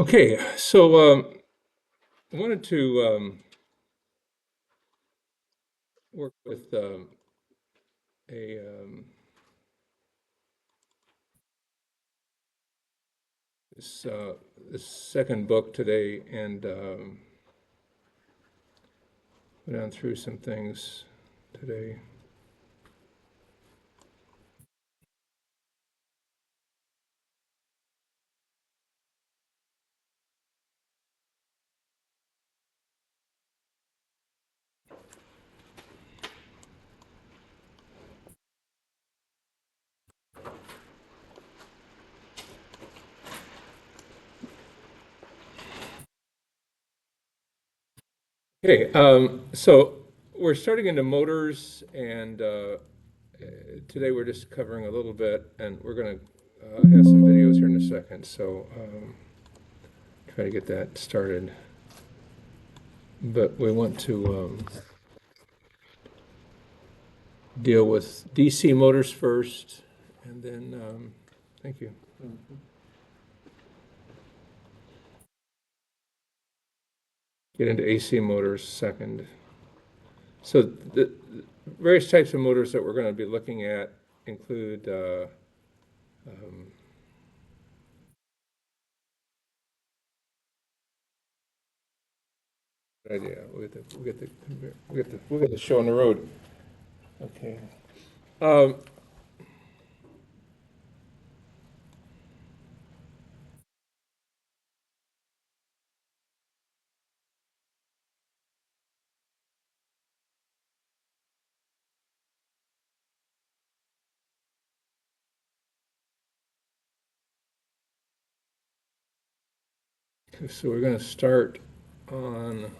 Okay, so I wanted to work with a this this second book today and went on through some things today. Okay, so we're starting into motors, and today we're just covering a little bit, and we're going to have some videos here in a second. So try to get that started, but we want to deal with DC motors first, and then thank you. Get into AC motors second. So the various types of motors that we're going to be looking at include um, idea. We get the show on the road. Okay. Um, so we're going to start on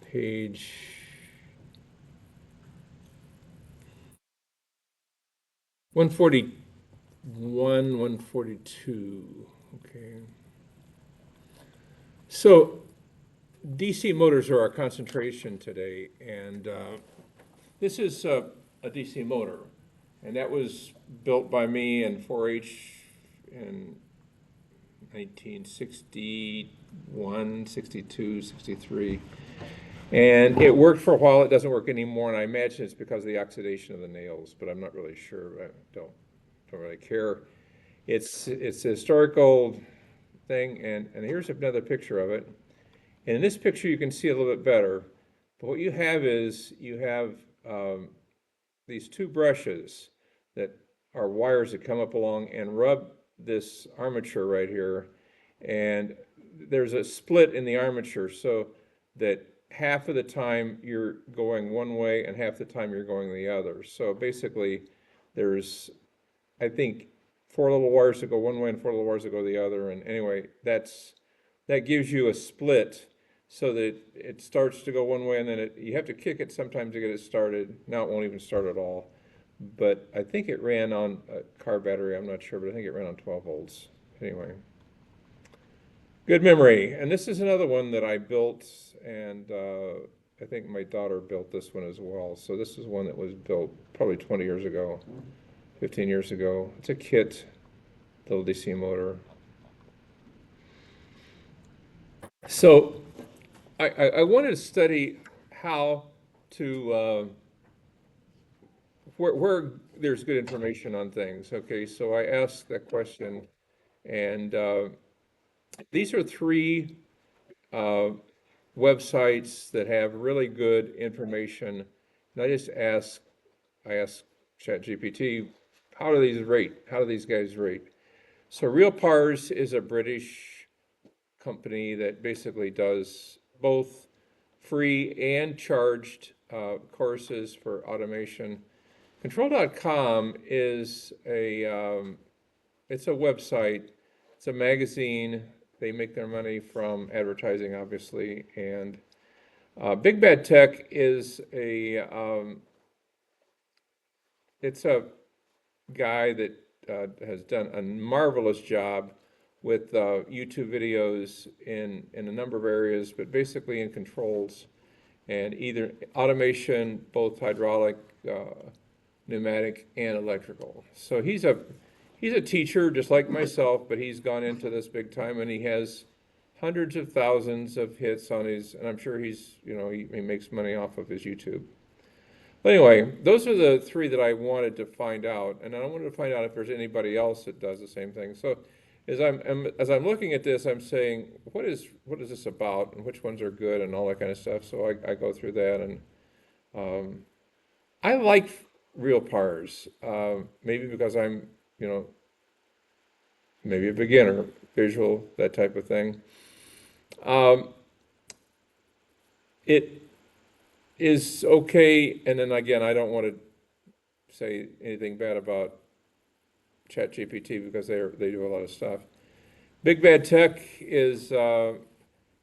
page 141, 142. Okay. So DC motors are our concentration today, and this is a DC motor, and that was built by me in 4-H in 1961, 62, 63. And it worked for a while. It doesn't work anymore, and I imagine it's because of the oxidation of the nails, but I'm not really sure. I don't really care. It's a historical thing, and here's another picture of it. And in this picture, you can see a little bit better. But what you have is you have these two brushes that are wires that come up along and rub this armature right here. And there's a split in the armature so that half of the time you're going one way and half the time you're going the other. So basically, there's, I think, four little wires that go one way and four little wires that go the other. And anyway, that gives you a split so that it starts to go one way and then you have to kick it sometimes to get it started. Now it won't even start at all. But I think it ran on a car battery. I'm not sure, but I think it ran on 12 volts. Anyway, good memory. And this is another one that I built, and I think my daughter built this one as well. So this is one that was built probably 20 years ago, 15 years ago. It's a kit, little DC motor. So I wanted to study how to where there's good information on things. Okay, so I asked that question, and these are three uh, websites that have really good information. And I asked ChatGPT, how do these rate? How do these guys rate? So RealPars is a British company that basically does both free and charged courses for automation. Control.com is it's a website, it's a magazine. They make their money from advertising, obviously. And Big Bad Tech is it's a guy that has done a marvelous job with YouTube videos in a number of areas, but basically in controls and either automation, both hydraulic, pneumatic, and electrical. So He's a teacher just like myself, but he's gone into this big time, and he has hundreds of thousands of hits on his, and I'm sure he's, he makes money off of his YouTube. But anyway, those are the three that I wanted to find out, and I wanted to find out if there's anybody else that does the same thing. So as I'm looking at this, I'm saying, what is this about, and which ones are good, and all that kind of stuff. So I go through that, and I like real pars, maybe because I'm, maybe a beginner, visual, that type of thing. It is okay, and then again, I don't want to say anything bad about ChatGPT because they do a lot of stuff. Big Bad Tech is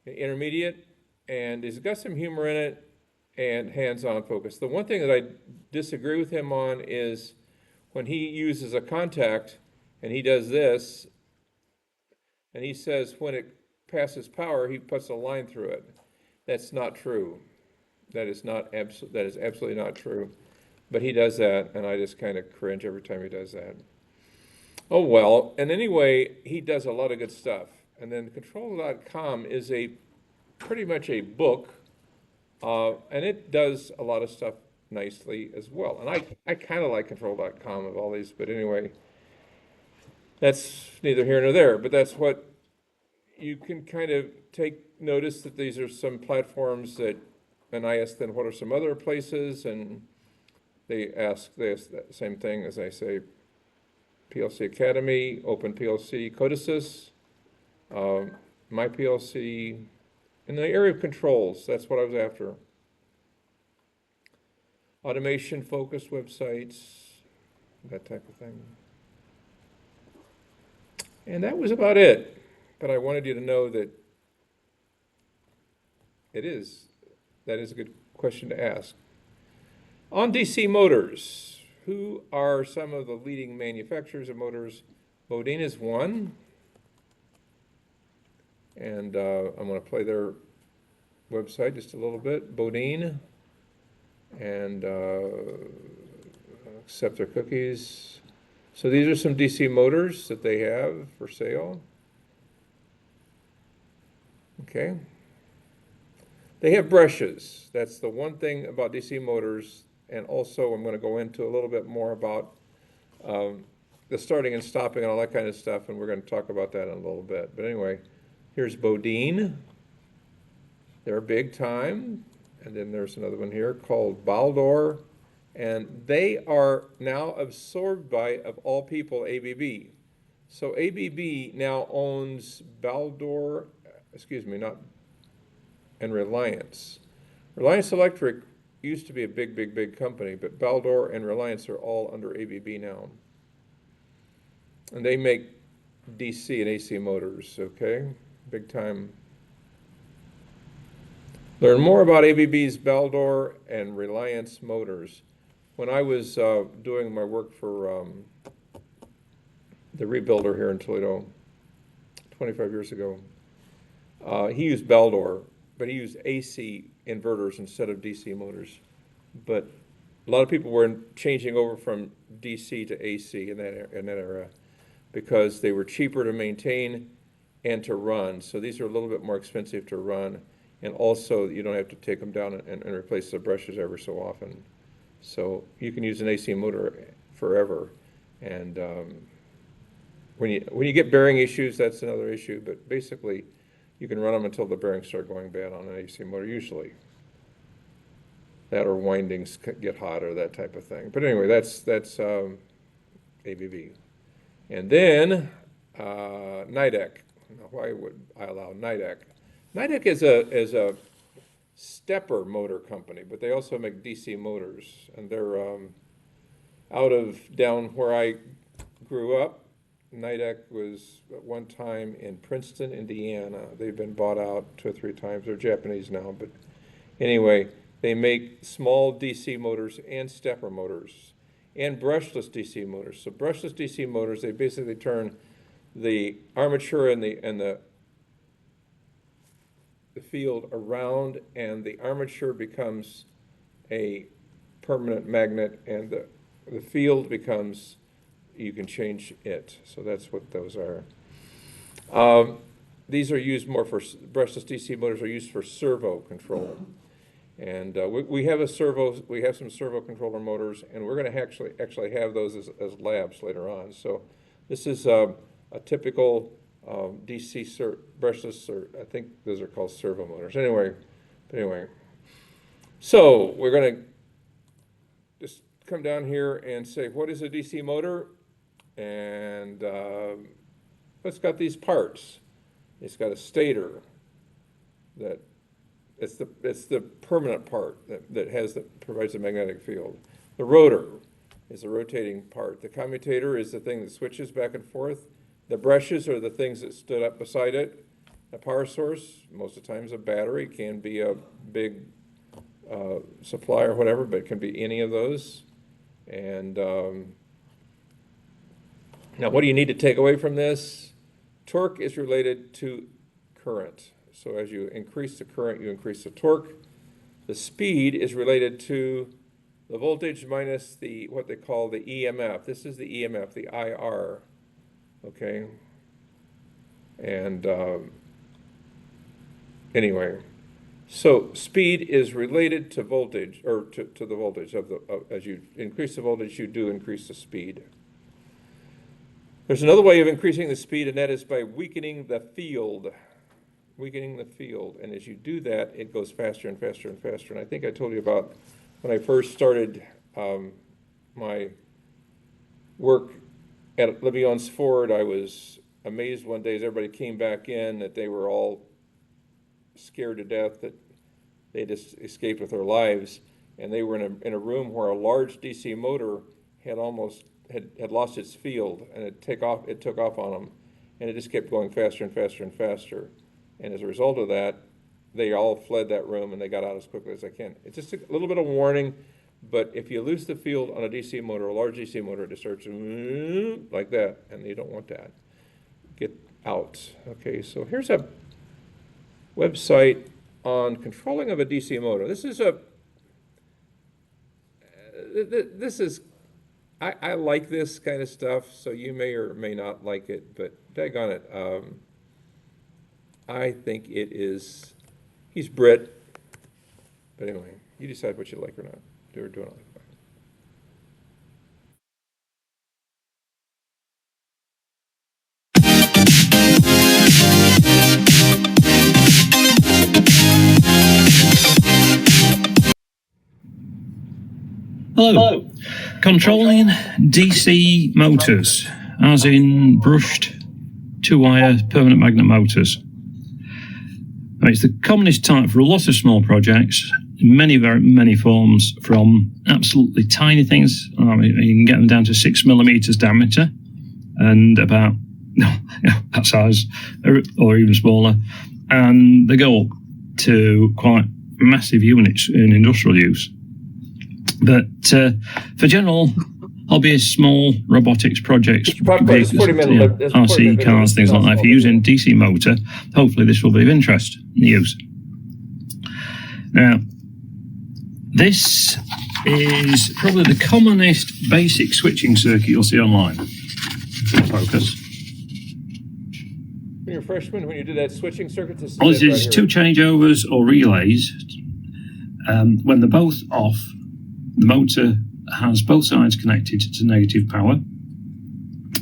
intermediate, and he's got some humor in it and hands-on focus. The one thing that I disagree with him on is when he uses a contact and he does this, and he says when it passes power, he puts a line through it. That's not true. That is absolutely not true. But he does that, and I just kind of cringe every time he does that. Oh well, and anyway, he does a lot of good stuff. And then Control.com is pretty much a book, and it does a lot of stuff nicely as well. And I kind of like Control.com of all these, but anyway, that's neither here nor there. But that's what you can kind of take notice that these are some platforms that, and I asked them what are some other places, and they ask that same thing as I say. PLC Academy, Open PLC, Codesys, My PLC, in the area of controls, that's what I was after. Automation focused websites, that type of thing. And that was about it. But I wanted you to know that that is a good question to ask. On DC motors, who are some of the leading manufacturers of motors? Bodine is one. And I'm going to play their website just a little bit. Bodine. And accept their cookies. So these are some DC motors that they have for sale. Okay. They have brushes. That's the one thing about DC motors. And also I'm going to go into a little bit more about the starting and stopping and all that kind of stuff, and we're going to talk about that in a little bit. But anyway, here's Bodine. They're big time. And then there's another one here called Baldor. And they are now absorbed by, of all people, ABB. So ABB now owns Baldor, and Reliance. Reliance Electric used to be a big company, but Baldor and Reliance are all under ABB now. And they make DC and AC motors, okay? Big time. Learn more about ABB's Baldor and Reliance motors. When I was doing my work for the rebuilder here in Toledo 25 years ago, he used Baldor, but he used AC inverters instead of DC motors. But a lot of people were changing over from DC to AC in that era because they were cheaper to maintain and to run. So these are a little bit more expensive to run, and also you don't have to take them down and replace the brushes every so often. So you can use an AC motor forever. And when you get bearing issues, that's another issue. But basically, you can run them until the bearings start going bad on an AC motor, usually. That or windings get hot or that type of thing. But anyway, that's ABB. And then Nidec. Now, why would I allow Nidec? Nidec is a stepper motor company, but they also make DC motors. And they're out of down where I grew up. Nidec was at one time in Princeton, Indiana. They've been bought out 2 or 3 times. They're Japanese now, but anyway, they make small DC motors and stepper motors and brushless DC motors. So brushless DC motors, they basically turn the armature and the field around, and the armature becomes a permanent magnet, and the field becomes you can change it. So that's what those are. These are used more for, brushless DC motors are used for servo control. And we have some servo controller motors, and we're going to actually have those as labs later on. So this is a typical DC brushless, or I think those are called servo motors. Anyway, so we're going to just come down here and say, what is a DC motor? And it's got these parts. It's got a stator that it's the permanent part that provides a magnetic field. The rotor is the rotating part. The commutator is the thing that switches back and forth. The brushes are the things that stood up beside it. A power source, most of the times a battery, can be a big supply or whatever, but it can be any of those. And now what do you need to take away from this? Torque is related to current. So as you increase the current, you increase the torque. The speed is related to the voltage minus what they call the EMF. This is the EMF, the IR, okay? And anyway, so speed is related to voltage, or to the voltage as you increase the voltage, you do increase the speed. There's another way of increasing the speed, and that is by weakening the field. And as you do that, it goes faster and faster and faster. And I think I told you about when I first started my work at Libyon's Ford, I was amazed one day as everybody came back in that they were all scared to death that they just escaped with their lives. And they were in a room where a large DC motor had lost its field, and it took off on them, and it just kept going faster and faster and faster. And as a result of that, they all fled that room and they got out as quickly as they can. It's just a little bit of warning, but if you lose the field on a DC motor, a large DC motor, it just starts like that, and you don't want that. Get out. Okay, so here's a website on controlling of a DC motor. I like this kind of stuff, so you may or may not like it, but daggone it. I think it is, he's Brit, but anyway, you decide what you like or not. We're doing it. Hello. Controlling DC motors, as in brushed two-wire permanent magnet motors. It's the commonest type for a lot of small projects, in many forms, from absolutely tiny things. You can get them down to 6 millimeters diameter and about that size, or even smaller, and they go up to quite massive units in industrial use. But for general hobbyist, small robotics projects, vehicles, RC cars, things like that, if you're using DC motor, hopefully this will be of interest in use. Now, this is probably the commonest basic switching circuit you'll see online. Focus. When you're a freshman, when you did that switching circuit, this is two changeovers or relays. When they're both off, the motor has both sides connected to negative power,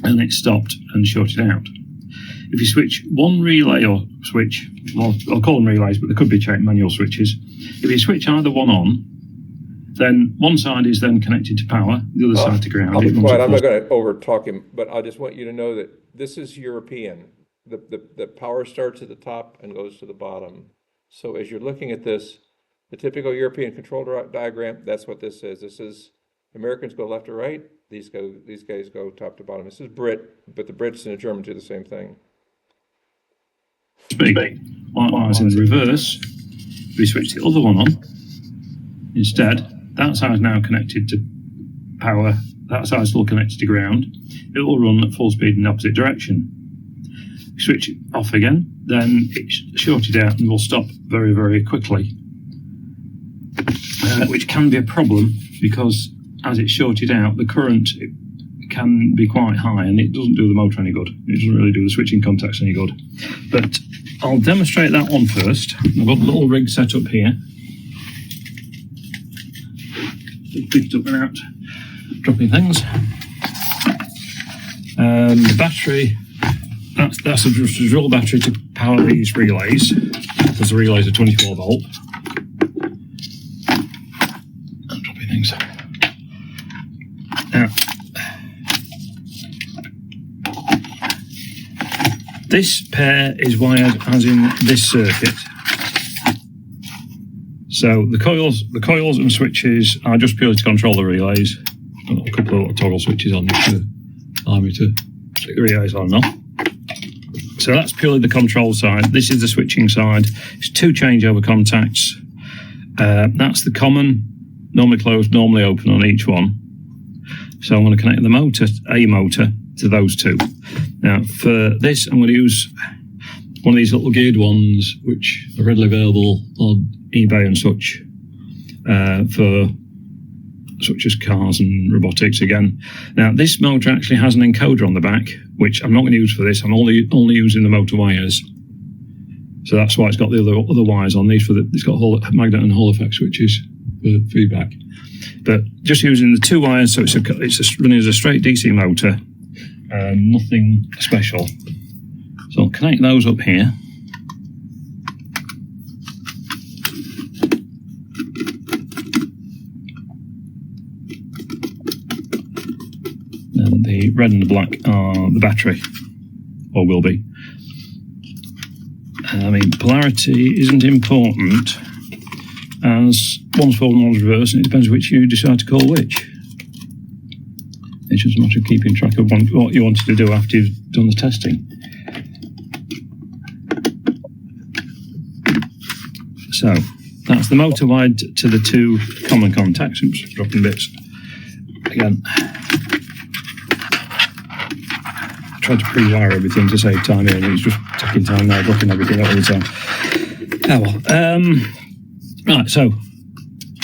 and it's stopped and shorted out. If you switch one relay or switch, well, I'll call them relays, but they could be manual switches. If you switch either one on, then one side is then connected to power, the other side to ground. I'll be quiet. I'm not going to over talk him, but I just want you to know that this is European. The power starts at the top and goes to the bottom. So as you're looking at this, the typical European control diagram, that's what this is. This is Americans go left to right. These guys go top to bottom. This is Brit, but the Brits and the Germans do the same thing. Likewise in the reverse, we switch the other one on. Instead, that side is now connected to power. That side is still connected to ground. It will run at full speed in the opposite direction. Switch it off again, then it's shorted out and will stop very, very quickly. Which can be a problem because as it's shorted out, the current can be quite high, and it doesn't do the motor any good. It doesn't really do the switching contacts any good. But I'll demonstrate that one first. I've got a little rig set up here. Picked up without dropping things. The battery, that's a drill battery to power these relays, because the relays are 24 volt. I'm dropping things. Now, this pair is wired as in this circuit. So the coils and switches are just purely to control the relays. I've got a couple of little toggle switches on just to allow me to stick the relays on and off. So that's purely the control side. This is the switching side. It's 2 changeover contacts. That's the common, normally closed, normally open on each one. So I'm going to connect the motor, a motor, to those 2. Now for this, I'm going to use one of these little geared ones, which are readily available on eBay and such, for such as cars and robotics again. Now this motor actually has an encoder on the back, which I'm not going to use for this. I'm only using the motor wires. So that's why it's got the other wires on these. It's got magnet and Hall effect switches for feedback. But just using the 2 wires, so it's running as a straight DC motor, nothing special. So I'll connect those up here. And the red and the black are the battery, or will be. I mean, polarity isn't important, as one's forward and one's reverse, and it depends which you decide to call which. It's just a matter of keeping track of what you wanted to do after you've done the testing. So that's the motor wired to the 2 common contacts. Oops, dropping bits. Again, I tried to pre-wire everything to save time here, and it's just taking time now, dropping everything all the time. Oh well. Right, so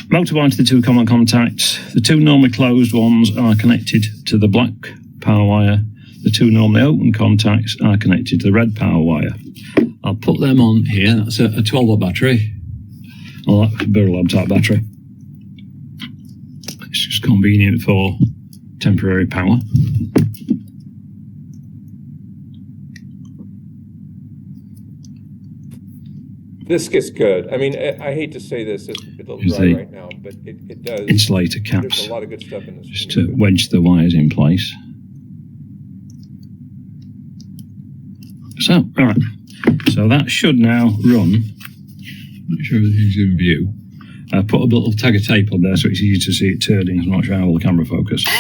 motor wired to the 2 common contacts. The 2 normally closed ones are connected to the black power wire. The 2 normally open contacts are connected to the red power wire. I'll put them on here. That's a 12 volt battery. Well, that's a Burlab type battery. It's just convenient for temporary power. This gets good. I mean, I hate to say this, it's a little dry right now, but it does. Insulator caps. There's a lot of good stuff in this. Just to wedge the wires in place. So, right. So that should now run. Make sure everything's in view. I put a little tag of tape on there so it's easy to see it turning. I'm not sure how will the camera focus. You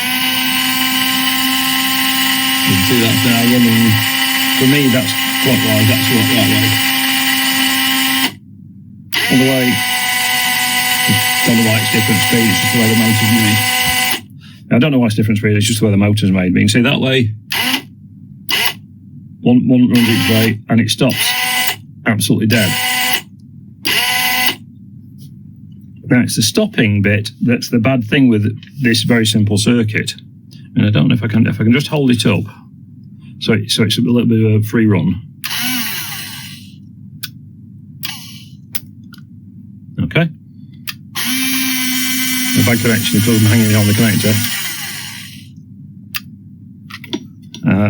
can see that's now running. For me, that's clockwise. That's what that way. All the way. I don't know why it's different speed. It's just the way the motor's made. I don't know why it's different speed. It's just the way the motor's made. But you can see that way. One runs each way and it stops. Absolutely dead. Now it's the stopping bit that's the bad thing with this very simple circuit. And I don't know if I can just hold it up. So it's a little bit of a free run. Okay. A bad connection because I'm hanging it on the connector.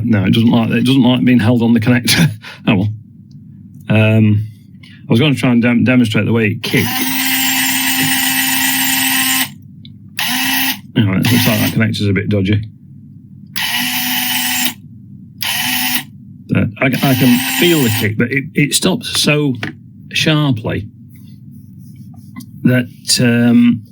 No, it doesn't like being held on the connector. Oh well. I was going to try and demonstrate the way it kicked. Anyway, it looks like that connector's a bit dodgy. I can feel the kick, but it stops so sharply that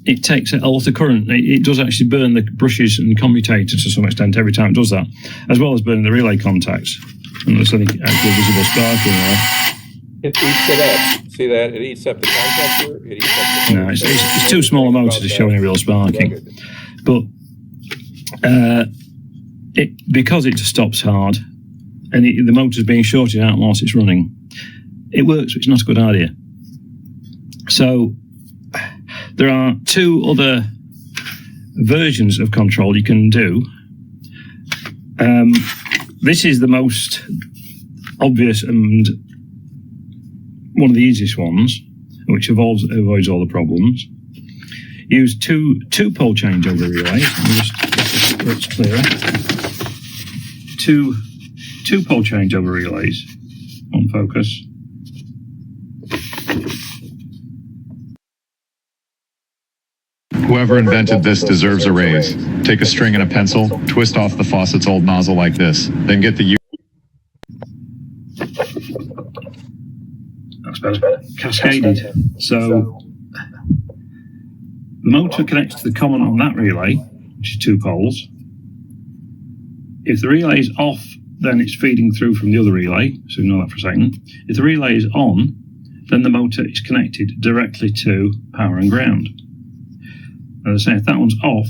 it takes a lot of current. It does actually burn the brushes and commutators to some extent every time it does that, as well as burning the relay contacts. And there's any actual visible spark in there. It eats it up. See that? It eats up the contactor. It eats up the no, it's too small a motor to show any real sparking. But because it just stops hard and the motor's being shorted out whilst it's running, it works, but it's not a good idea. So there are 2 other versions of control you can do. This is the most obvious and one of the easiest ones, which avoids all the problems. Use two-pole changeover relays. Let me just get this where it's clearer. Two-pole changeover relays on focus. Whoever invented this deserves a raise. Take a string and a pencil, twist off the faucet's old nozzle like this, then get the That's better. Cascaded. So the motor connects to the common on that relay, which is 2 poles. If the relay is off, then it's feeding through from the other relay, so ignore that for a second. If the relay is on, then the motor is connected directly to power and ground. As I say, if that one's off,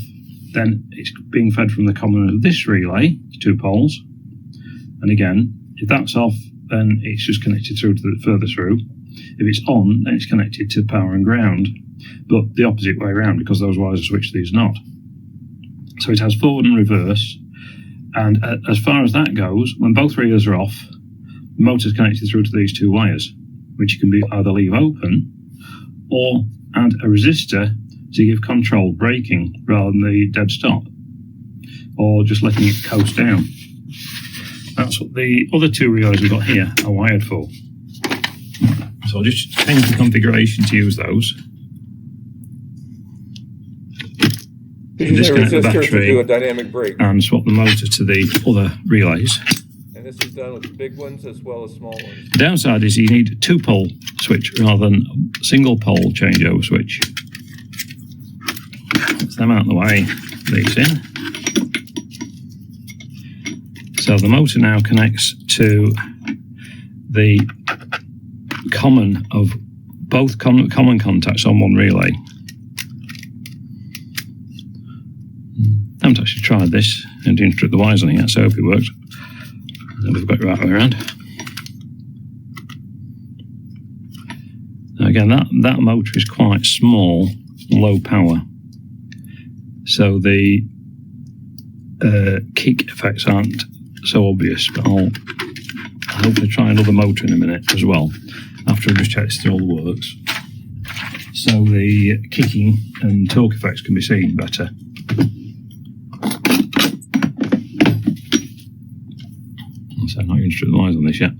then it's being fed from the common of this relay, 2 poles. And again, if that's off, then it's just connected through to the further through. If it's on, then it's connected to power and ground, but the opposite way around because those wires are switched, these are not. So it has forward and reverse. And as far as that goes, when both relays are off, the motor's connected through to these 2 wires, which you can either leave open or add a resistor to give controlled braking rather than the dead stop, or just letting it coast down. That's what the other 2 relays we've got here are wired for. So I'll just change the configuration to use those. Use Disconnect the resistors to battery do a dynamic brake. and swap the motor to the other relays. And this is done with big ones as well as small ones. The downside is you need a 2-pole switch rather than a single-pole changeover switch. Put them out of the way, these in. So the motor now connects to the common of both common contacts on one relay. I haven't actually tried this and didn't strip the wires on it yet, so I hope it works. And we've got it right way around. Now again, that motor is quite small, low power. So the kick effects aren't so obvious, but I'll hopefully try another motor in a minute as well, after I've just checked it all works. So the kicking and torque effects can be seen better. So I'm not going to strip the wires on this yet.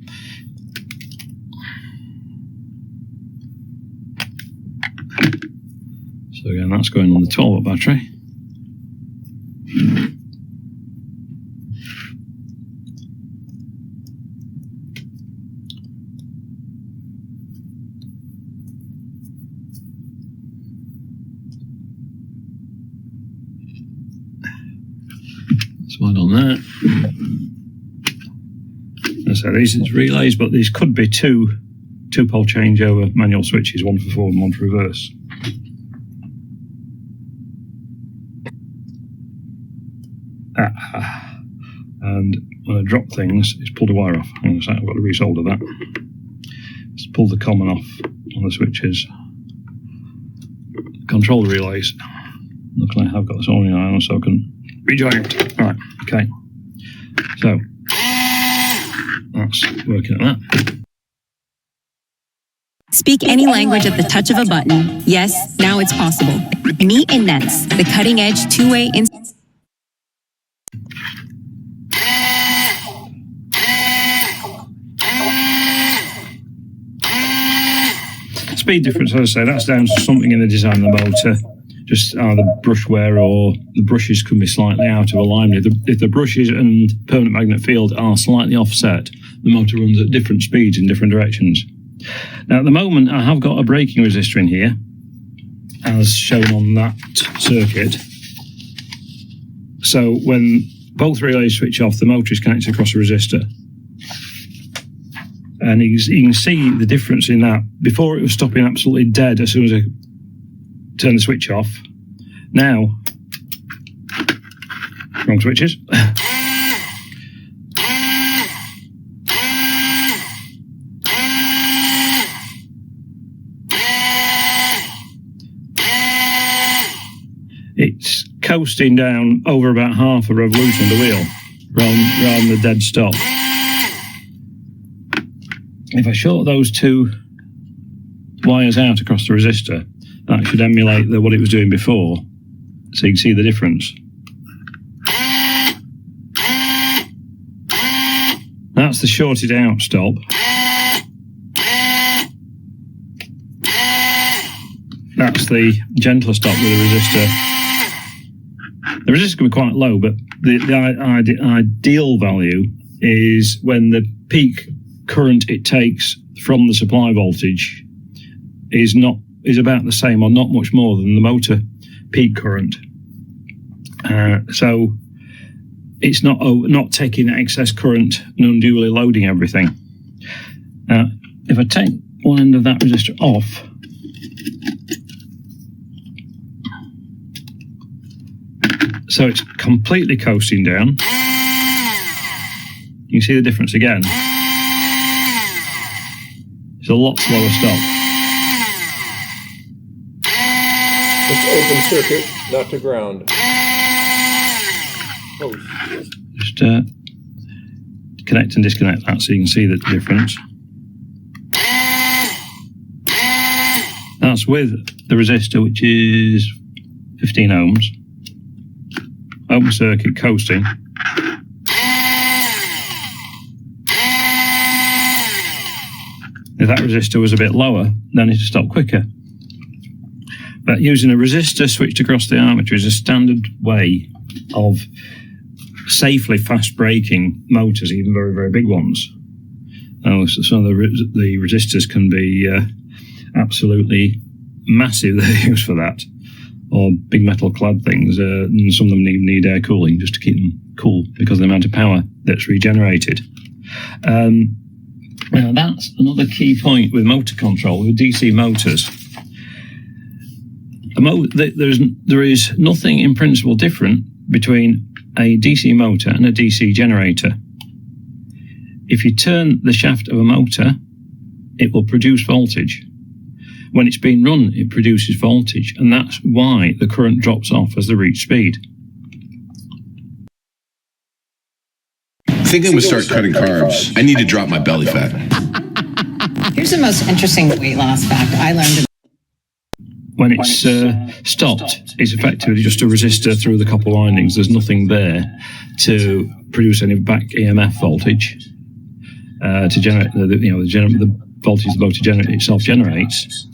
So again, that's going on the 12-volt battery. Slide on there. So these are relays, but these could be two-pole changeover manual switches, one for forward and one for reverse. And when I drop things, it's pulled a wire off. I've got to resolder that. Just pull the common off on the switches. Control the relays. Luckily I have got this on iron so I can rejoin it. Right, okay. So that's working at that. Speak any language at the touch of a button. Yes, now it's possible. Meet in Nets, the cutting-edge two-way speed difference, as I say, that's down to something in the design of the motor. Just either brush wear or the brushes can be slightly out of alignment. If the brushes and permanent magnet field are slightly offset, the motor runs at different speeds in different directions. Now at the moment I have got a braking resistor in here, as shown on that circuit. So when both relays switch off, the motor is connected across a resistor. And you can see the difference in that. Before it was stopping absolutely dead as soon as I turn the switch off. Now, wrong switches. It's coasting down over about half a revolution of the wheel. rather than the dead stop. If I short those two wires out across the resistor, that should emulate what it was doing before, so you can see the difference. That's the shorted out stop. That's the gentler stop with the resistor. The resistor can be quite low, but the ideal value is when the peak current it takes from the supply voltage is about the same or not much more than the motor peak current. So it's not taking excess current and unduly loading everything. If I take one end of that resistor off, so it's completely coasting down. You can see the difference again. It's a lot slower stop. It's open circuit, not to ground. Oh, shit. Just connect and disconnect that so you can see the difference. That's with the resistor, which is 15 ohms. Open circuit coasting. If that resistor was a bit lower, then it would stop quicker. But using a resistor switched across the armature is a standard way of safely fast braking motors, even very, very big ones. Some of the resistors can be absolutely massive. They're used for that. Or big metal clad things, and some of them need air cooling just to keep them cool because of the amount of power that's regenerated. Now that's another key point with motor control, with DC motors. There is nothing in principle different between a DC motor and a DC generator. If you turn the shaft of a motor, it will produce voltage. When it's being run, it produces voltage, and that's why the current drops off as they reach speed. Thinking we start cutting carbs, I need to drop my belly fat. Here's the most interesting weight loss fact I learned. When it's stopped, it's effectively just a resistor through the copper windings. There's nothing there to produce any back EMF voltage to generate the voltage the motor itself generates.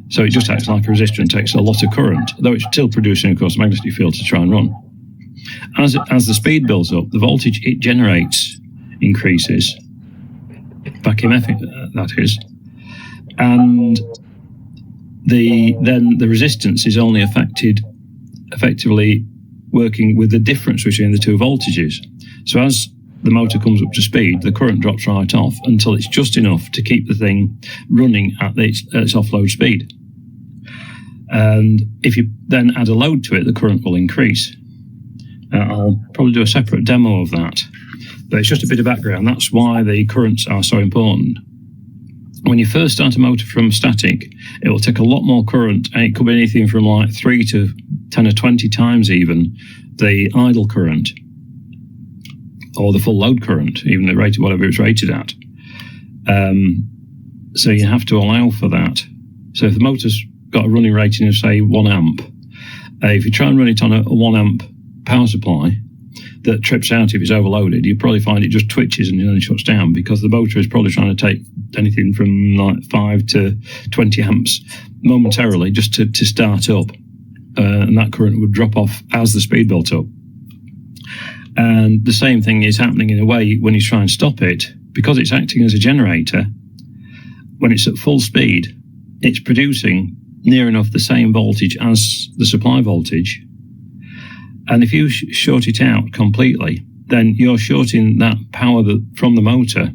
So it just acts like a resistor and takes a lot of current, though it's still producing, of course, a magnetic field to try and run. As the speed builds up, the voltage it generates increases, back EMF that is, and then the resistance is only effectively working with the difference between the two voltages. So as the motor comes up to speed, the current drops right off until it's just enough to keep the thing running at its offload speed. And if you then add a load to it, the current will increase. I'll probably do a separate demo of that, but it's just a bit of background. That's why the currents are so important. When you first start a motor from static, it will take a lot more current, and it could be anything from like 3 to 10 or 20 times even the idle current, or the full load current, even the rated, whatever it's rated at. So you have to allow for that. So if the motor's got a running rating of, say, 1 amp, if you try and run it on a 1 amp power supply that trips out if it's overloaded, you probably find it just twitches and then shuts down, because the motor is probably trying to take anything from like 5 to 20 amps momentarily just to start up. And that current would drop off as the speed built up. And the same thing is happening in a way when you try and stop it, because it's acting as a generator. When it's at full speed, it's producing near enough the same voltage as the supply voltage. And if you short it out completely, then you're shorting that power from the motor,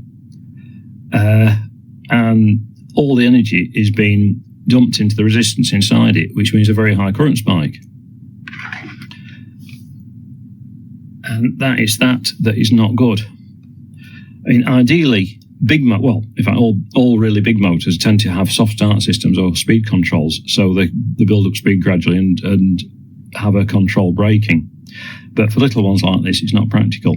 and all the energy is being dumped into the resistance inside it, which means a very high current spike. And that is not good. I mean, ideally, in fact, all really big motors tend to have soft start systems or speed controls, so they build up speed gradually and have a controlled braking. But for little ones like this, it's not practical.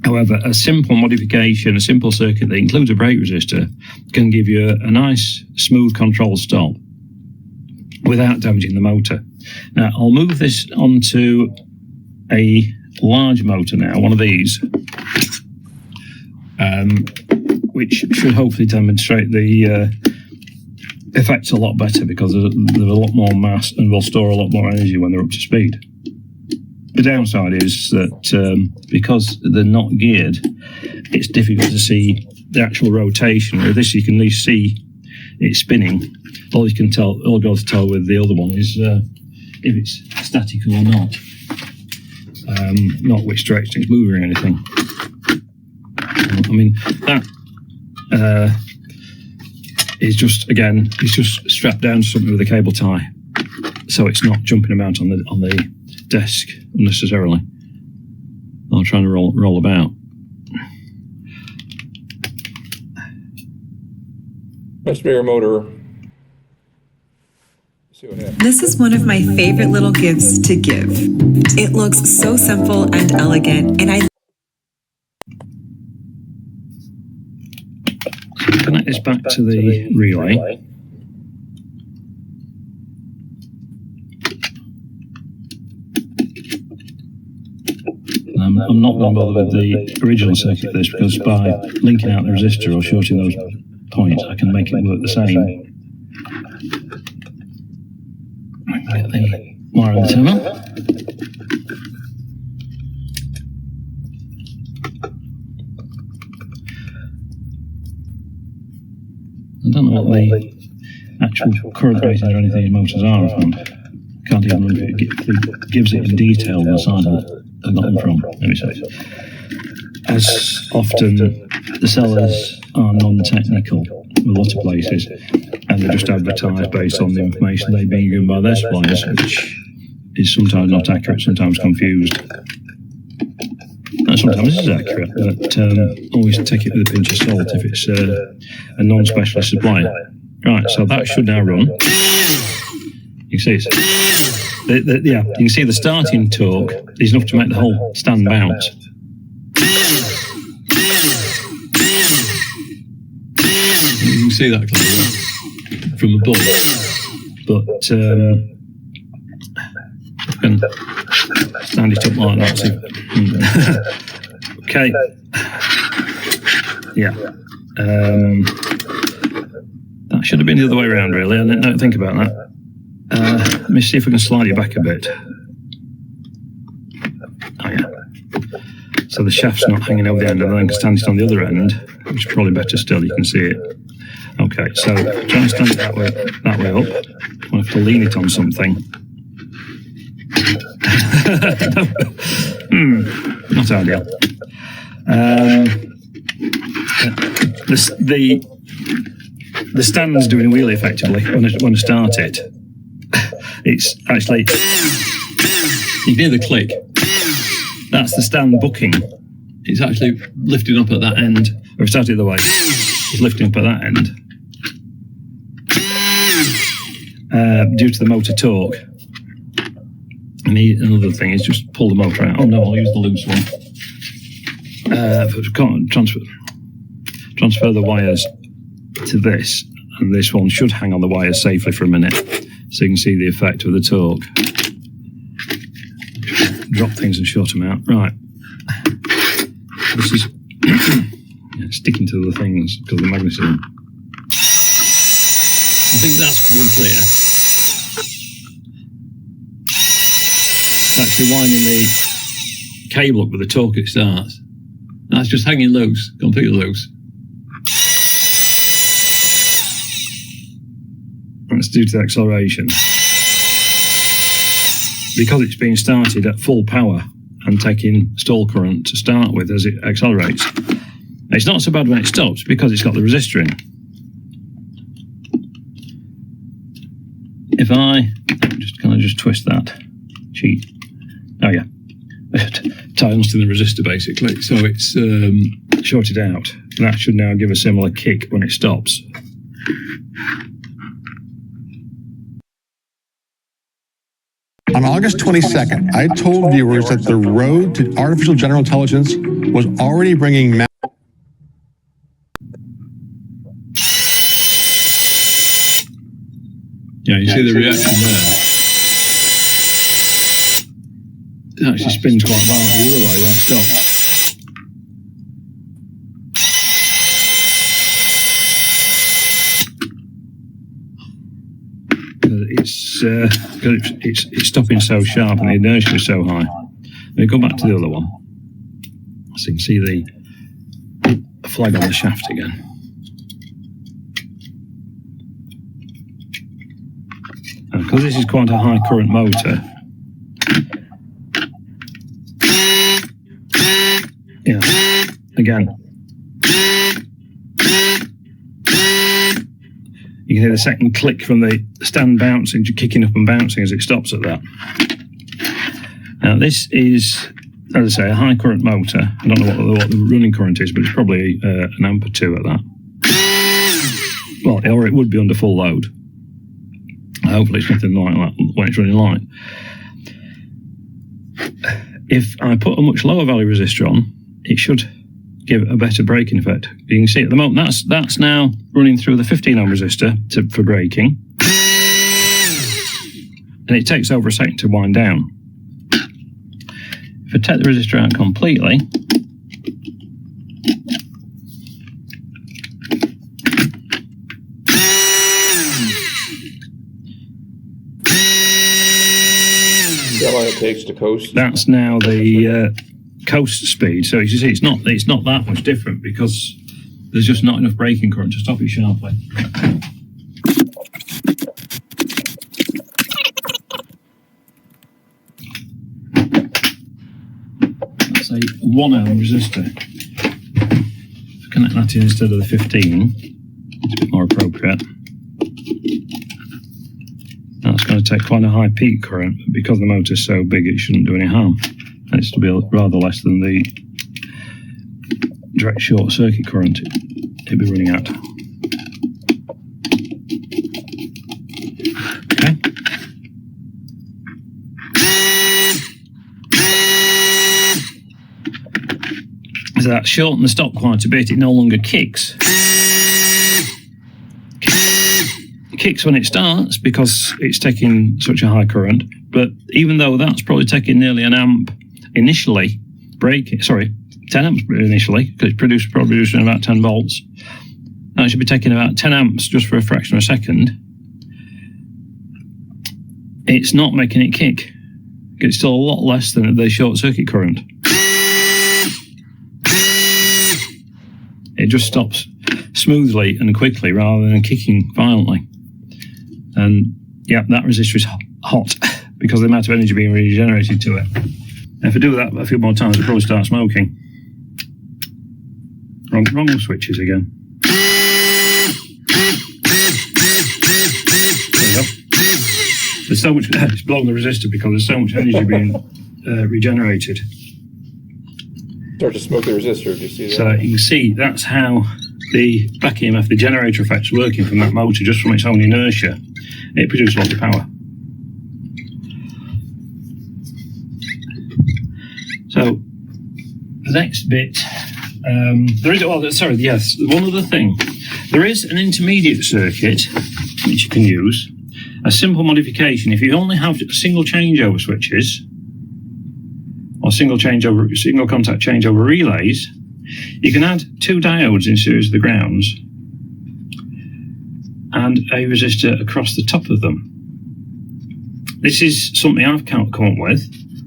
However, a simple modification, a simple circuit that includes a brake resistor can give you a nice, smooth control stop without damaging the motor. Now, I'll move this onto a large motor now, one of these, which should hopefully demonstrate the effects a lot better, because there's a lot more mass and will store a lot more energy when they're up to speed. The downside is that because they're not geared, it's difficult to see the actual rotation. With this, you can at least see it spinning. All you can tell, all you'll be able to tell with the other one is if it's static or not which direction it's moving or anything. I mean, that is just, again, it's just strapped down to something with a cable tie, so it's not jumping about on the desk unnecessarily. I'm trying to roll about. Much bigger motor. See what happens. This is one of my favorite little gifts to give. It looks so simple and elegant, and I Connect this back to the relay. I'm not going to bother with the original circuit for this, because by linking out the resistor or shorting those points, I can make it work the same. Get the wire on the terminal. I don't know what the actual current ratings or anything these motors are, I found. Can't even remember if it gives it in detail on the side that I got them from. Let me see. As often, the sellers are non-technical in a lot of places, and they just advertise based on the information they've been given by their suppliers, which is sometimes not accurate, sometimes confused. And sometimes it is accurate, but always take it with a pinch of salt if it's a non-specialist supplier. Right, so that should now run. You can see yeah, you can see the starting torque is enough to make the whole stand bounce. You can see that clearly from above, but I can stand it up like that. Okay. Yeah. That should have been the other way around, really. I didn't think about that. Let me see if we can slide it back a bit. Oh, yeah. So the shaft's not hanging over the end, and then I can stand it on the other end, which is probably better still. You can see it. Okay, so try and stand it that way up. I have to lean it on something. Not ideal. The stand's doing a wheelie effectively when I start it. It's actually, you can hear the click. That's the stand bucking. It's actually lifting up at that end. Or start it the way. It's lifting up at that end. Due to the motor torque. And another thing is just pull the motor out. Oh no, I'll use the loose one. Transfer the wires to this, and this one should hang on the wires safely for a minute, so you can see the effect of the torque. Drop things and short them out. Right. This is sticking to the things because of the magnetism. I think that's pretty clear. Actually winding the cable up with the torque it starts. That's just hanging loose, completely loose. That's due to the acceleration. Because it's being started at full power and taking stall current to start with as it accelerates. It's not so bad when it stops because it's got the resistor in. If I just twist that cheat. Oh yeah. Tie onto the resistor basically. So it's shorted out. That should now give a similar kick when it stops. On August 22nd, I told viewers that the road to artificial general intelligence was already bringing Yeah, you see the reaction there. It actually spins quite violently the other way when it stops. It's stopping so sharp and the inertia is so high. Let me go back to the other one. So you can see the flag on the shaft again. And because this is quite a high current motor, yeah, again, you can hear the second click from the stand bouncing, kicking up and bouncing as it stops at that. Now this is, as I say, a high current motor. I don't know what the running current is, but it's probably an amp or two at that. Well, or it would be under full load. Hopefully it's nothing like that when it's running light. If I put a much lower value resistor on, it should give a better braking effect. You can see at the moment that's now running through the 15 ohm resistor for braking, and it takes over a second to wind down. If I take the resistor out completely, See how long it takes to coast? that's now the coast speed. So as you see, it's not that much different because there's just not enough braking current to stop it sharply. That's a 1 ohm resistor. If I connect that in instead of the 15, it's a bit more appropriate. That's going to take quite a high peak current, but because the motor's so big, it shouldn't do any harm. It's to be rather less than the direct short circuit current it'd be running at. Okay. So that shortened the stop quite a bit. It no longer kicks. It kicks when it starts because it's taking such a high current, but even though that's probably taking nearly an amp initially, 10 amps initially, because it's probably producing about 10 volts. Now it should be taking about 10 amps just for a fraction of a second. It's not making it kick. It's still a lot less than the short circuit current. It just stops smoothly and quickly rather than kicking violently. And yeah, that resistor is hot because of the amount of energy being regenerated to it. If I do that a few more times, I'll probably start smoking. Wrong switches again. There you go. There's so much, it's blowing the resistor because there's so much energy being regenerated. Start to smoke the resistor, do you see that? So you can see that's how the back EMF, the generator effect's working from that motor just from its own inertia. It produces a lot of power. So the next bit, one other thing. There is an intermediate circuit which you can use. A simple modification. If you only have single changeover switches or single contact changeover relays, you can add 2 diodes in series of the grounds and a resistor across the top of them. This is something I've come up with.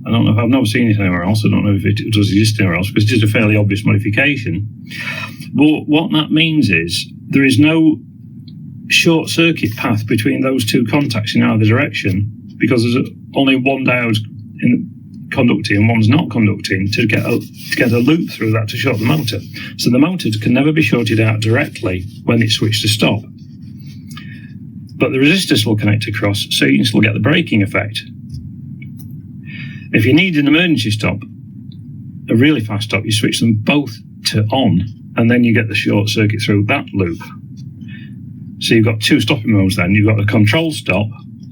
I don't know if I've never seen it anywhere else. I don't know if it does exist anywhere else because it is a fairly obvious modification. But what that means is there is no short circuit path between those 2 contacts in either direction because there's only one diode conducting and one's not conducting to get a loop through that to short the motor. So the motor can never be shorted out directly when it's switched to stop. But the resistors will connect across so you can still get the braking effect. If you need an emergency stop, a really fast stop, you switch them both to on, and then you get the short circuit through that loop. So you've got 2 stopping modes then. You've got a control stop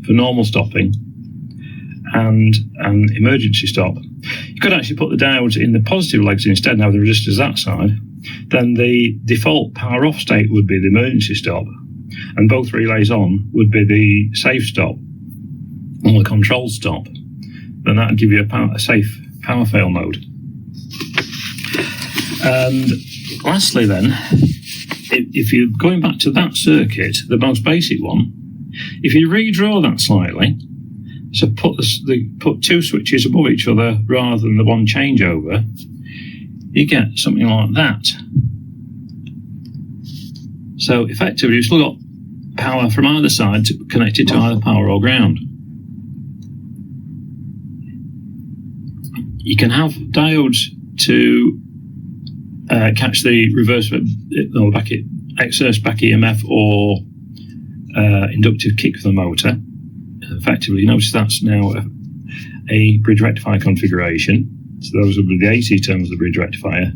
for normal stopping, and an emergency stop. You could actually put the diodes in the positive legs instead and have the resistors that side. Then the default power off state would be the emergency stop, and both relays on would be the safe stop or the control stop. Then that would give you a safe power fail mode. And lastly then, if you're going back to that circuit, the most basic one, if you redraw that slightly, so put two switches above each other rather than the one changeover, you get something like that. So effectively, you've still got power from either side connected to either power or ground. You can have diodes to catch the reverse or exerce back EMF or inductive kick of the motor. Effectively, notice that's now a bridge rectifier configuration. So those will be the AC terms of the bridge rectifier,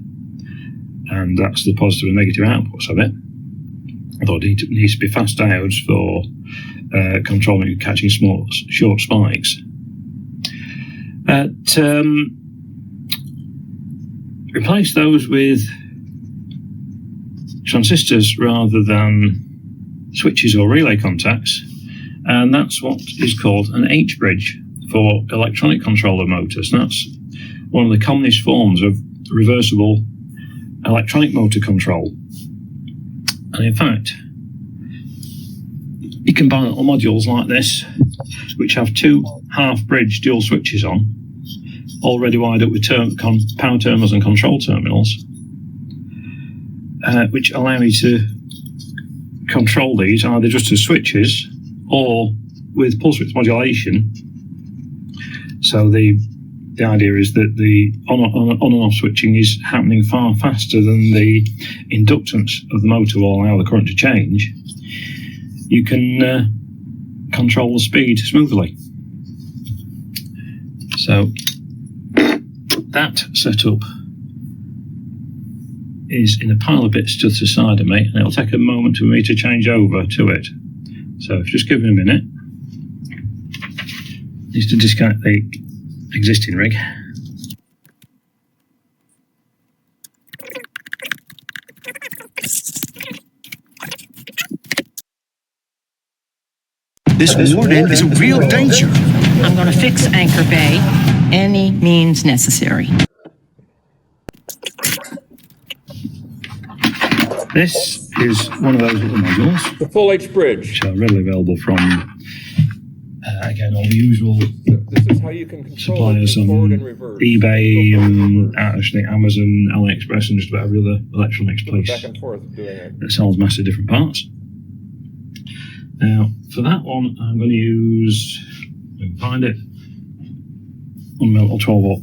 and that's the positive and negative outputs of it. Although it needs to be fast diodes for controlling and catching small short spikes. Replace those with transistors rather than switches or relay contacts, and that's what is called an H-bridge for electronic controller motors. That's one of the commonest forms of reversible electronic motor control. And in fact, you can buy little modules like this, which have two half-bridge dual switches on, already wired up with power terminals and control terminals, which allow you to control these either just as switches or with pulse width modulation. So the idea is that the on and off switching is happening far faster than the inductance of the motor will allow the current to change. You can control the speed smoothly. So that setup is in a pile of bits to the side of me, and it'll take a moment for me to change over to it. So just give me a minute. Needs to disconnect the existing rig. This warden is a real danger. I'm going to fix Anchor Bay any means necessary. This is one of those little modules, The full H bridge. which are readily available from, again, all the usual This is how you can control suppliers it on forward and reverse. eBay Go forward and reverse. actually Amazon, AliExpress, and just about every other electronics place Back and forth doing it. that sells massive different parts. Now, for that one, I'm going to use, if I can find it, 1 mil or 12 volt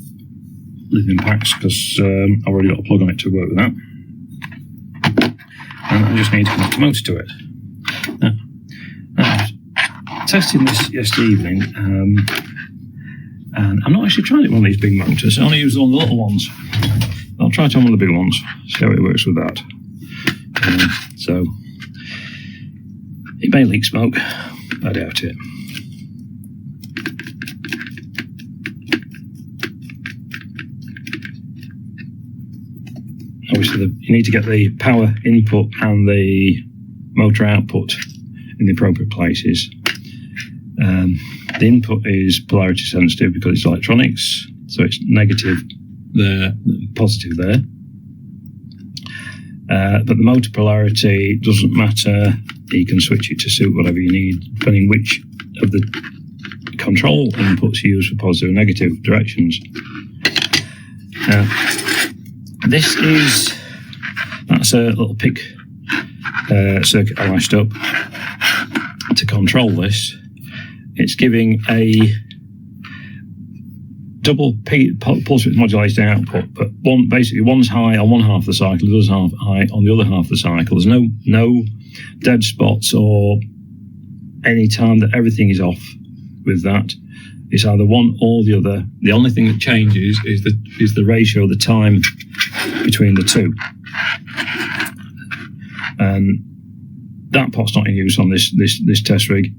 lithium packs, because I've already got a plug on it to work with that. And I just need to connect the motor to it. Now, I was testing this yesterday evening, and I'm not actually trying it on one of these big motors. I only use one of the little ones. I'll try it on one of the big ones, see how it works with that. So, it may leak smoke, I doubt it. Obviously, you need to get the power input and the motor output in the appropriate places. The input is polarity sensitive because it's electronics, so it's negative there, positive there. But the motor polarity doesn't matter. You can switch it to suit whatever you need, depending which of the control inputs you use for positive and negative directions. That's a little PIC circuit I lashed up to control this. It's giving a double pulse width modulated output, but basically one's high on one half of the cycle, the other's high on the other half of the cycle. There's no dead spots or any time that everything is off with that. It's either one or the other. The only thing that changes is the ratio, the time between the two. And that pot's not in use on this test rig.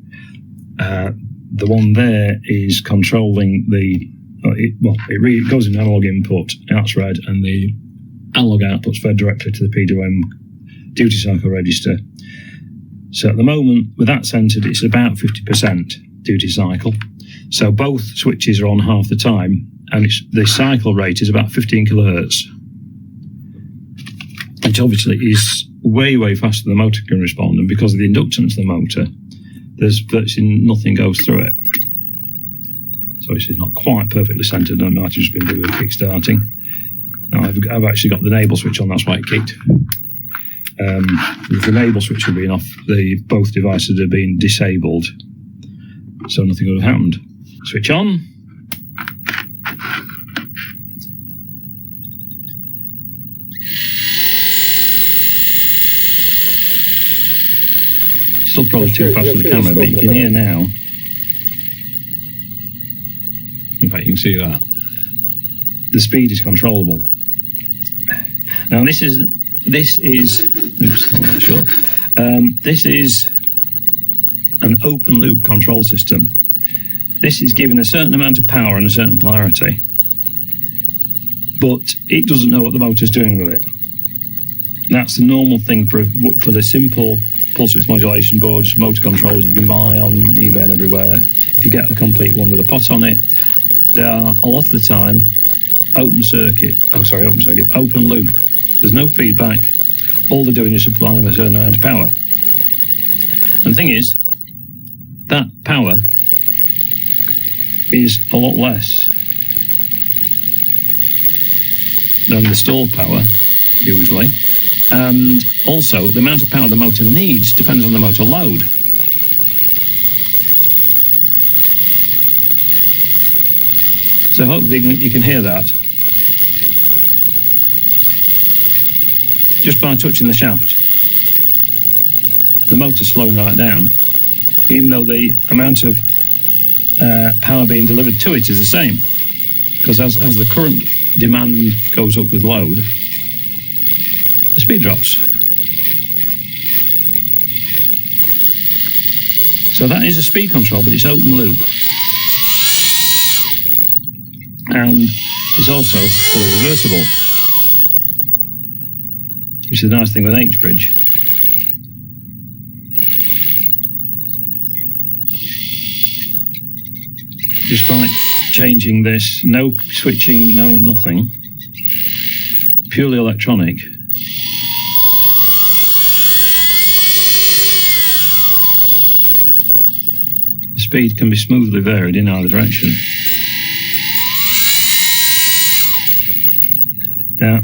the one there is controlling the, it goes in analog input, that's read, and the analog output's fed directly to the PWM duty cycle register. So at the moment, with that centered, it's about 50% duty cycle. So both switches are on half the time, and the cycle rate is about 15 kilohertz, which obviously is way, way faster than the motor can respond. And because of the inductance of the motor, there's virtually nothing goes through it. So it's not quite perfectly centered. I might have just been doing kick-starting. Now I've actually got the enable switch on, that's why it kicked. If the enable switch had been off, both devices had been disabled, so nothing would have happened. Switch on. Still probably too fast for the camera, but you can hear now. In fact, you can see that. The speed is controllable. Now this is oops, not that short. This is an open loop control system. This is given a certain amount of power and a certain polarity, but it doesn't know what the motor's doing with it. That's the normal thing for the simple pulse width modulation boards, motor controllers you can buy on eBay and everywhere. If you get a complete one with a pot on it, they are a lot of the time open loop. There's no feedback. All they're doing is supplying a certain amount of power. And the thing is, that power is a lot less than the stalled power, usually. And also, the amount of power the motor needs depends on the motor load. So hopefully you can hear that. Just by touching the shaft. The motor's slowing right down, even though the amount of power being delivered to it is the same. Because as the current demand goes up with load, the speed drops. So that is a speed control, but it's open loop. And it's also fully reversible, which is the nice thing with H-bridge. Just by changing this, no switching, no nothing, purely electronic. The speed can be smoothly varied in either direction. Now,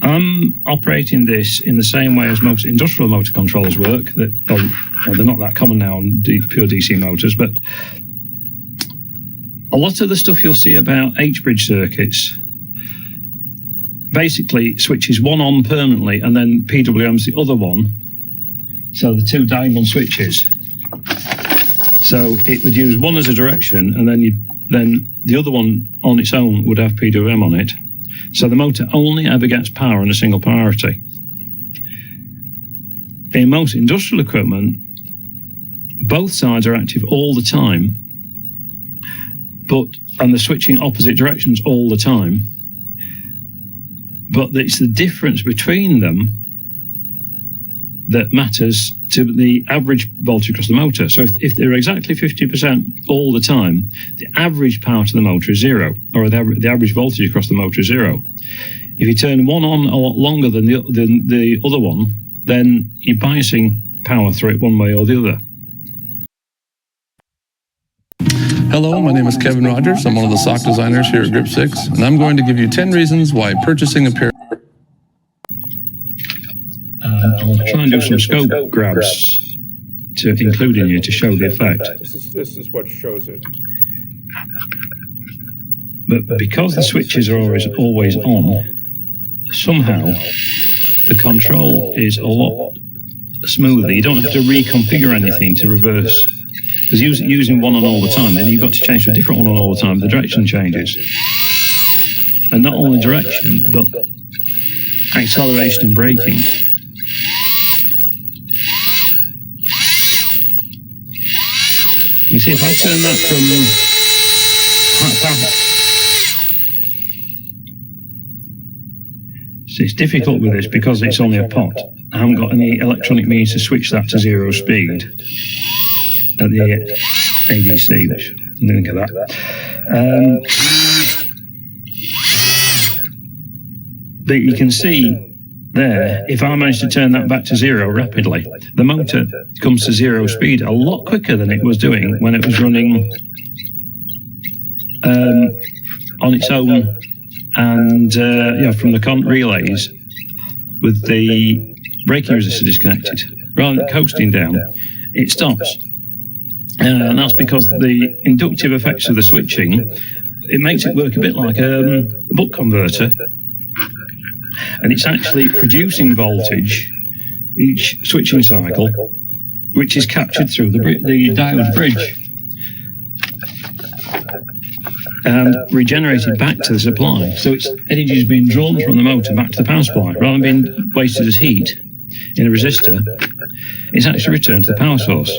I'm operating this in the same way as most industrial motor controls work. They're not that common now on pure DC motors, but a lot of the stuff you'll see about H-bridge circuits basically switches one on permanently and then PWM's the other one. So the two diagonal switches. So it would use one as a direction, and then the other one on its own would have PWM on it. So the motor only ever gets power in a single polarity. In most industrial equipment, both sides are active all the time, and they're switching opposite directions all the time. But it's the difference between them that matters to the average voltage across the motor. So if they're exactly 50% all the time, the average power to the motor is zero, or the average voltage across the motor is zero. If you turn one on a lot longer than the other one, then you're biasing power through it one way or the other. Hello, my name is Kevin Rogers. I'm one of the SOC designers here at Grip 6, and I'm going to give you 10 reasons why purchasing a pair. I'll try and do some scope grabs to include in here to show the effect. This is what shows it. But because the switches are always on, somehow the control is a lot smoother. You don't have to reconfigure anything to reverse. Because using one on all the time, then you've got to change to a different one on all the time. The direction changes. And not only direction, but acceleration and braking. You see, if I turn that from so it's difficult with this because it's only a pot. I haven't got any electronic means to switch that to 0 speed at the ADC, which I didn't think of that. But you can see there, if I manage to turn that back to 0 rapidly, the motor comes to 0 speed a lot quicker than it was doing when it was running on its own and from the relays with the braking resistor disconnected. Rather than coasting down, it stops. And that's because the inductive effects of the switching, it makes it work a bit like a buck converter. And it's actually producing voltage each switching cycle, which is captured through the diode bridge and regenerated back to the supply. So its energy is being drawn from the motor back to the power supply. Rather than being wasted as heat in a resistor, it's actually returned to the power source.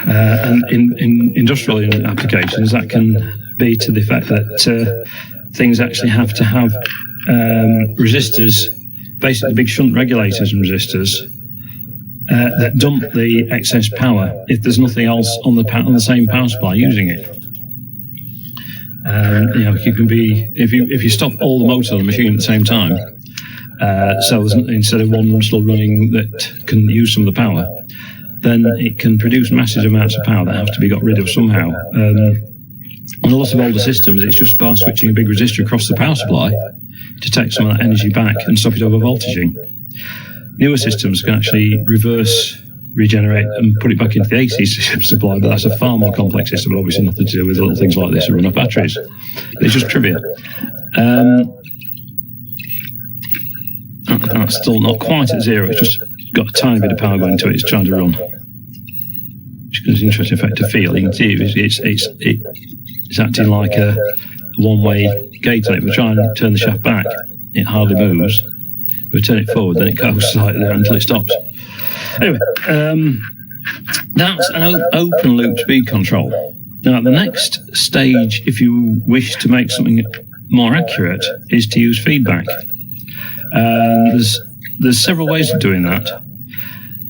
And in industrial applications, that can be to the effect that things actually have to have resistors, basically big shunt regulators and resistors, that dump the excess power if there's nothing else on the same power supply using it. You can be if you stop all the motors on the machine at the same time, so instead of one still running that can use some of the power, then it can produce massive amounts of power that have to be got rid of somehow. On a lot of older systems, it's just by switching a big resistor across the power supply to take some of that energy back and stop it overvoltaging. Newer systems can actually regenerate and put it back into the AC supply, but that's a far more complex system, but obviously nothing to do with little things like this that run off batteries. It's just trivia. That's still not quite at 0, it's just got a tiny bit of power going to it, it's trying to run. Which is an interesting effect to feel. You can see it's acting like a one-way gate on it. If we try and turn the shaft back, it hardly moves. If we turn it forward, then it goes slightly there until it stops. Anyway, that's an open loop speed control. Now, the next stage, if you wish to make something more accurate, is to use feedback. There's several ways of doing that.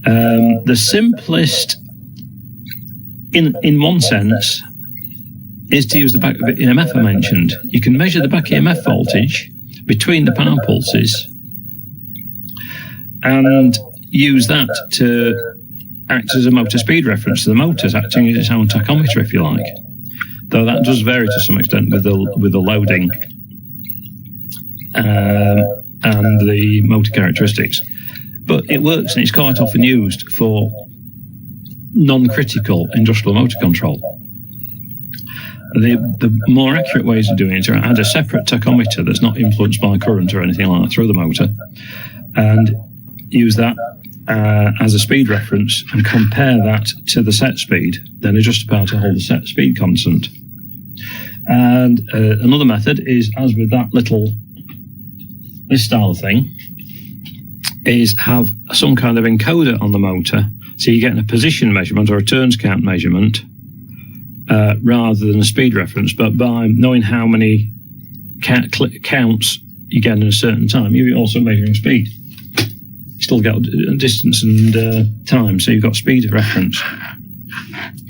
The simplest, in one sense, is to use the back EMF I mentioned. You can measure the back EMF voltage between the power pulses and use that to act as a motor speed reference. So the motor's acting as its own tachometer, if you like. Though that does vary to some extent with the loading and the motor characteristics. But it works, and it's quite often used for non-critical industrial motor control. The more accurate ways of doing it are add a separate tachometer that's not influenced by current or anything like that through the motor, and use that as a speed reference and compare that to the set speed, then adjust the power to hold the set speed constant. And another method is, as with this style of thing, is have some kind of encoder on the motor, so you're getting a position measurement or a turns count measurement rather than a speed reference. But by knowing how many counts you get in a certain time, you're also measuring speed. You still get distance and time, so you've got speed reference.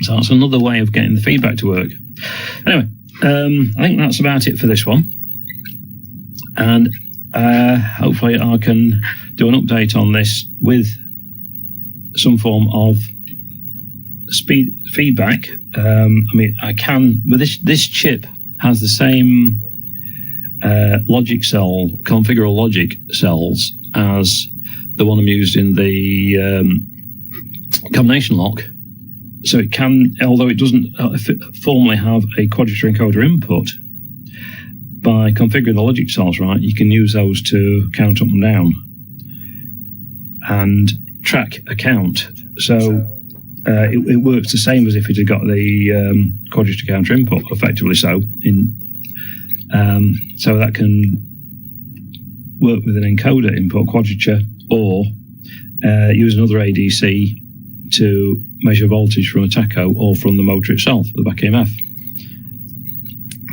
So that's another way of getting the feedback to work. Anyway, I think that's about it for this one. And hopefully I can do an update on this with some form of speed feedback. I can, with this chip has the same logic cell, configurable logic cells as the one I'm used in the combination lock. So it can, although it doesn't formally have a quadrature encoder input, by configuring the logic cells right, you can use those to count up and down and track a count. So it works the same as if it had got the quadrature counter input, effectively so. So that can work with an encoder input quadrature, or use another ADC to measure voltage from a tacho or from the motor itself, the back EMF.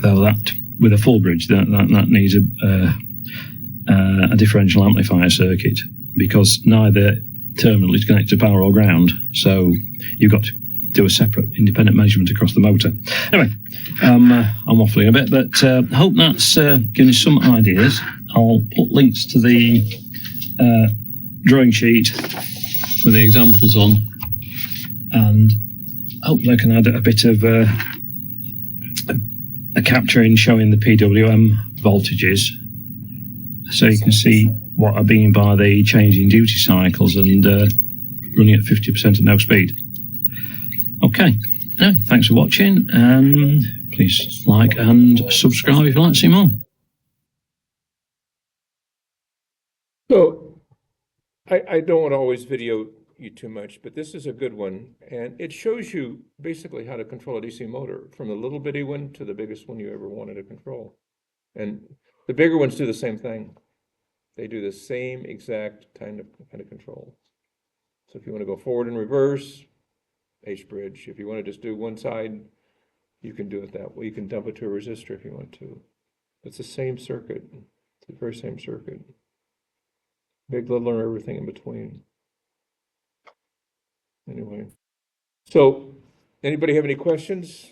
Though that, with a full bridge, that needs a differential amplifier circuit, because neither terminal is connected to power or ground. So you've got to do a separate independent measurement across the motor. Anyway, I'm waffling a bit, but I hope that's given you some ideas. I'll put links to the drawing sheet with the examples on, and hopefully I can add a bit of a capturing showing the PWM voltages, so you can see what I mean by the changing duty cycles and running at 50% at no speed. Okay, thanks for watching, and please like and subscribe if you'd like to see more. So, I don't want to always video you too much, but this is a good one, and it shows you basically how to control a DC motor, from the little bitty one to the biggest one you ever wanted to control. And the bigger ones do the same thing. They do the same exact kind of control. So if you want to go forward and reverse, H bridge. If you want to just do one side, you can do it that way. You can dump it to a resistor if you want to. It's the same circuit. It's the very same circuit. Big, little, or everything in between. Anyway, so anybody have any questions?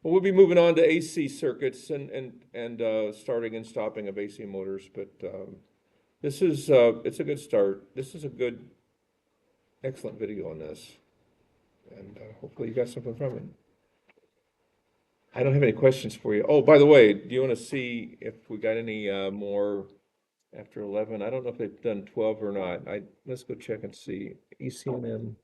Well, we'll be moving on to AC circuits and starting and stopping of AC motors, but this is it's a good start. This is a good, excellent video on this, and hopefully you got something from it. I don't have any questions for you. Oh, by the way, do you want to see if we got any more after 11? I don't know if they've done 12 or not. Let's go check and see. ECNM.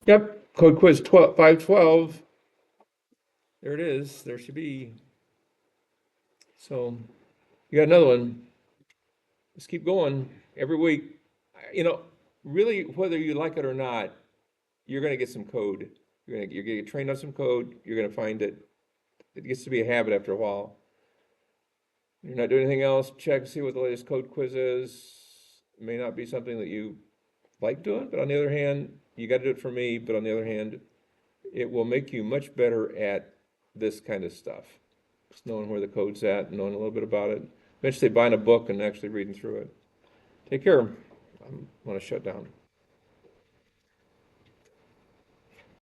Yep, code quiz 512. There it is. There should be. So you got another one. Let's keep going every week. You know, really, whether you like it or not, you're going to get some code. You're going to get trained on some code. You're going to find it gets to be a habit after a while. You're not doing anything else, check, see what the latest code quiz is. It may not be something that you like doing, but on the other hand, you got to do it for me, but on the other hand, it will make you much better at this kind of stuff. Just knowing where the code's at, knowing a little bit about it. Eventually buying a book and actually reading through it. Take care. I'm going to shut down.